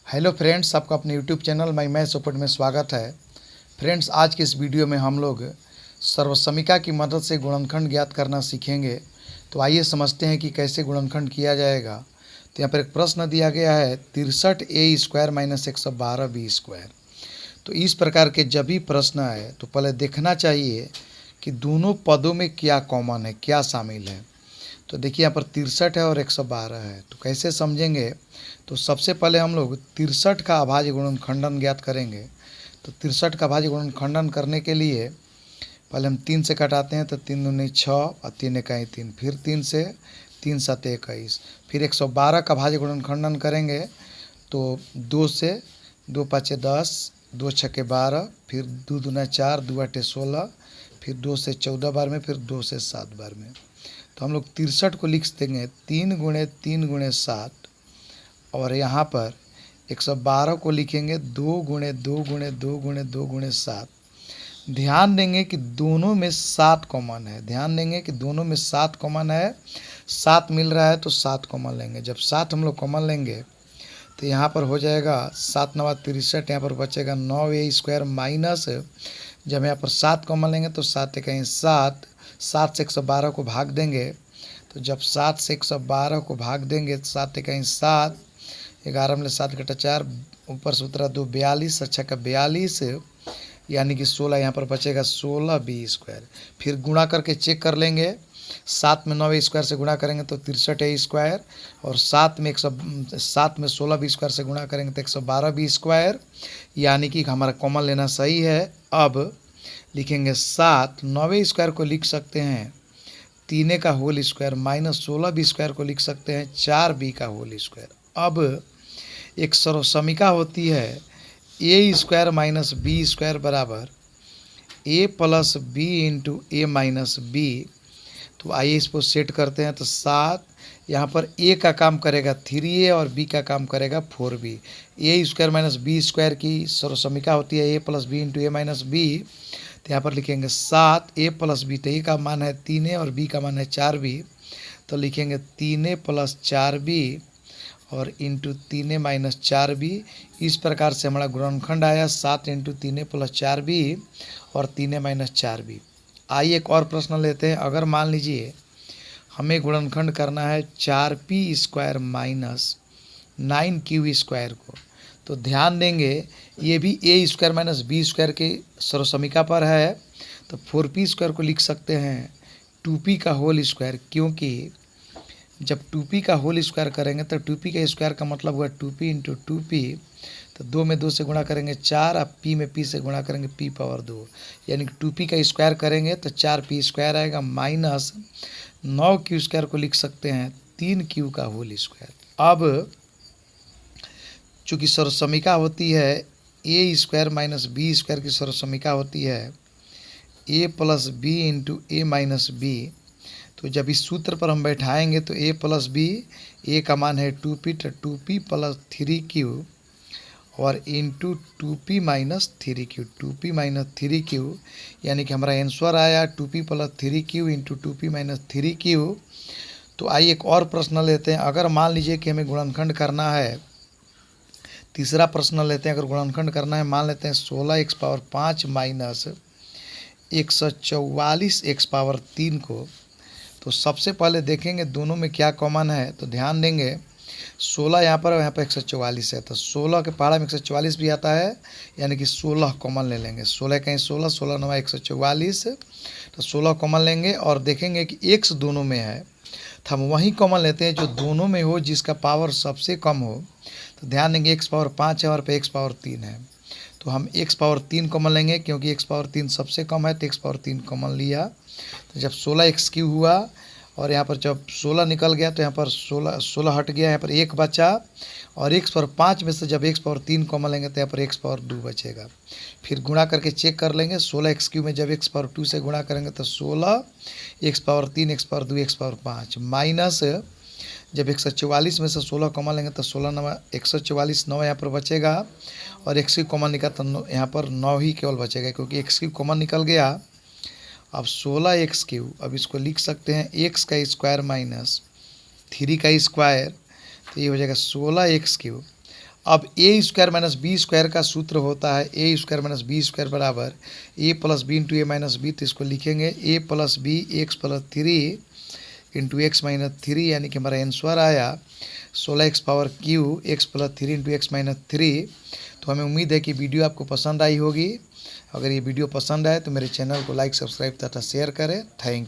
Hello friends, आपका अपने YouTube channel my math support में स्वागत है। फ्रेंड्स, आज के इस वीडियो में हम लोग सर्वसमीका की मदद से गुणनखंड ज्ञात करना सीखेंगे। तो आइए समझते हैं कि कैसे गुणनखंड किया जाएगा। तो यहाँ पर एक प्रश्न दिया गया है 63a² - 112b²। तो इस प्रकार के जब भी प्रश्न आए तो पहले देखना चाहिए कि दोनों पदों में क्या कॉमन है, क्या शामिल है। तो देखिए यहाँ पर 63 है और 112 है। तो कैसे समझेंगे, तो सबसे पहले हम लोग 63 का अभाज्य गुणनखंडन ज्ञात करेंगे। तो 63 का अभाज्य गुणनखंडन करने के लिए पहले हम 3 से कटाते हैं। तो 3 दूनी 6 और 3 इकाई 3, फिर 3 से 3 7 21। फिर 112 का अभाज्य गुणनखंडन करेंगे तो 2 से 2 5 10, 2 6 12, फिर 2 दूना 4, 2 8 16, फिर 2 से 14 बार में, फिर 2 से 7 बार में। तो हम लोग 63 को लिख देंगे 3 गुणे 3 गुणे 7, और यहाँ पर 112 को लिखेंगे 2 गुणे 2 गुणे 2 गुणे 2 गुणे 7। ध्यान देंगे कि दोनों में 7 कॉमन है। ध्यान देंगे कि दोनों में 7 कॉमन है। 7 मिल रहा है तो 7 कॉमन लेंगे। जब 7 हम लोग कॉमन लेंगे तो यहाँ पर हो जाएगा 7 9 63। यहाँ पर बचेगा 9a² माइनस, जब यहाँ पर 7 कॉमन लेंगे तो 7 कहीं 7, 7 से 112 को भाग देंगे। तो जब 7 से 112 को भाग देंगे तो 7 कहीं 7, 11 में 7 घटा 4, ऊपर से उतरा 2 42, अच्छा का 42, यानी कि 16। यहाँ पर बचेगा 16b²। फिर गुणा करके चेक कर लेंगे। 7 में 9a² से गुणा करेंगे तो 63a², और 7 में 16b² से गुणा करेंगे तो 112b², यानी कि हमारा कॉमन लेना सही है। अब लिखेंगे 7, 9a² को लिख सकते हैं 3 का होल स्क्वायर, माइनस 16b² को लिख सकते हैं 4b का होल स्क्वायर। अब एक सर्वसमीका होती है a² माइनस b² बराबर a plus b into a minus b। तो आइए इसको सेट करते हैं। तो 7 यहाँ पर a का काम करेगा 3a और b का काम करेगा 4b। a² माइनस b² की सर्वसमीका होती है a plus b into a minus b। तो यहाँ पर लिखेंगे 7 a प्लस b, तो a का मान है 3a और b का मान है 4b। तो लिखेंगे 3a प्लस 4b और इंटू 3a माइनस 4b। इस प्रकार से हमारा गुणनखंड आया 7 इंटू 3a प्लस 4b और 3a माइनस 4b। आइए एक और प्रश्न लेते हैं। अगर मान लीजिए हमें गुणनखंड करना है 4p² माइनस 9q² को, तो ध्यान देंगे ये भी a² माइनस b² के सर्वसमीका पर है। तो 4p² को लिख सकते हैं 2p का होल स्क्वायर, क्योंकि जब 2p का होल स्क्वायर करेंगे तो 2p का स्क्वायर का मतलब हुआ 2p इंटू 2p। तो 2 में 2 से गुणा करेंगे 4, अब p में p से गुणा करेंगे p पावर 2, यानी कि 2p का स्क्वायर करेंगे तो 4p² आएगा, माइनस 9q² को लिख सकते हैं 3q का होल स्क्वायर। अब चूँकि सर्वसमीका होती है a² माइनस b² की सर्वसमीका होती है a plus b into a minus b। तो जब इस सूत्र पर हम बैठाएंगे तो a प्लस b, a का मान है 2p, तो 2p प्लस 3q और into 2p minus 3q, 2p minus 3q, यानी कि हमारा आंसर आया 2p plus 3q into 2p minus 3q। तो आइए एक और प्रश्न लेते हैं। अगर मान लीजिए कि हमें गुणनखंड करना है, तीसरा प्रश्न लेते हैं। अगर गुणनखंड करना है, मान लेते हैं 16x⁵ माइनस 144x3 को। तो सबसे पहले देखेंगे दोनों में क्या कॉमन है। तो ध्यान देंगे 16 यहाँ पर 144 है, तो 16 के पहाड़ा में 144 भी आता है, यानी कि 16 कॉमन ले लेंगे। 16 कहीं 16, 16 9 144, तो 16 कॉमन लेंगे और देखेंगे कि x दोनों में है, तो हम वही कॉमन लेते हैं जो दोनों में हो, जिसका पावर सबसे कम हो। तो ध्यान देंगे x पावर 5 है और पे x पावर 3 है, तो हम x पावर 3 कॉमन लेंगे, क्योंकि x पावर 3 सबसे कम है, तो x पावर 3 कॉमन लिया। तो जब 16x³ हुआ और यहाँ पर जब 16 निकल गया तो यहाँ पर 16 हट गया, यहाँ पर 1 बचा, और x पावर 5 में से जब x पावर 3 कॉमन लेंगे तो यहाँ पर x पावर 2 बचेगा। फिर गुणा करके चेक कर लेंगे। 16x³ में जब x पावर 2 से गुणा करेंगे तो 16, x power 3, x power 2, x power 5, minus जब 144 में से 16 कॉमन लेंगे तो 16 9 144, 9 यहाँ पर बचेगा, और x³ कॉमन निकला तो यहाँ पर 9 ही केवल बचेगा, क्योंकि x³ कॉमन निकल गया। अब 16x³, अब इसको लिख सकते हैं x का स्क्वायर माइनस 3 का स्क्वायर, तो ये हो जाएगा 16x³। अब A square minus B square का सूत्र होता है A square minus B square बराबर A plus B into A minus B. तो इसको लिखेंगे A plus B X plus 3 into X minus 3, यानी कि हमारा आंसर आया 16x power cube X plus 3 into X minus 3। तो हमें उम्मीद है कि वीडियो आपको पसंद आई होगी। अगर ये वीडियो पसंद आए तो मेरे चैनल को लाइक सब्सक्राइब तथा शेयर करें। Thank you.